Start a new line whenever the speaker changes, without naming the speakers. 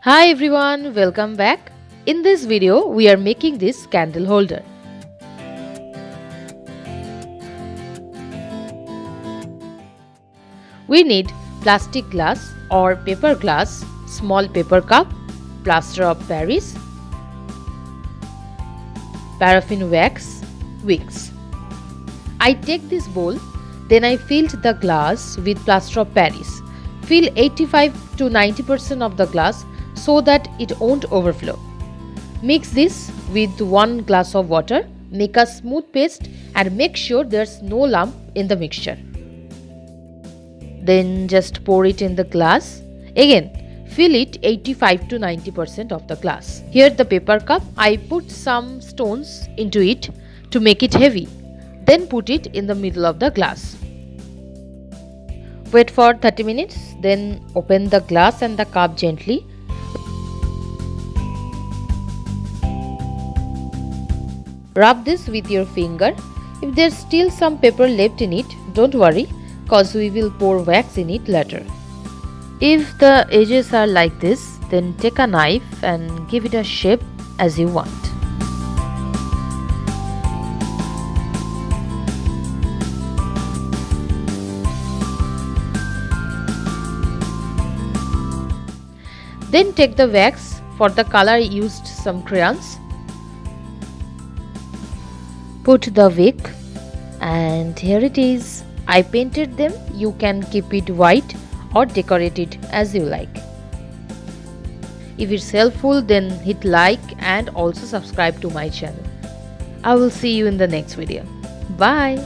Hi everyone, welcome back. In this video, we are making this candle holder. We need plastic glass or paper glass, small paper cup, plaster of Paris, paraffin wax, wicks. I take this bowl, then I filled the glass with plaster of Paris. Fill 85 to 90% of the glass so that it won't overflow. Mix this with 1 glass of water, make a smooth paste and make sure there's no lump in the mixture. Then just pour it in the glass. Again, fill it 85 to 90% of the glass. Here the paper cup, I put some stones into it to make it heavy. Then put it in the middle of the glass. Wait for 30 minutes, then open the glass and the cup gently. Rub this with your finger. If there's still some paper left in it, don't worry, cause we will pour wax in it later. If the edges are like this, then take a knife and give it a shape as you want. Then take the wax. For the color I used some crayons. Put the wick and here it is. I painted them. You can keep it white or decorate it as you like. If it's helpful, then hit like and also subscribe to my channel. I will see you in the next video. Bye.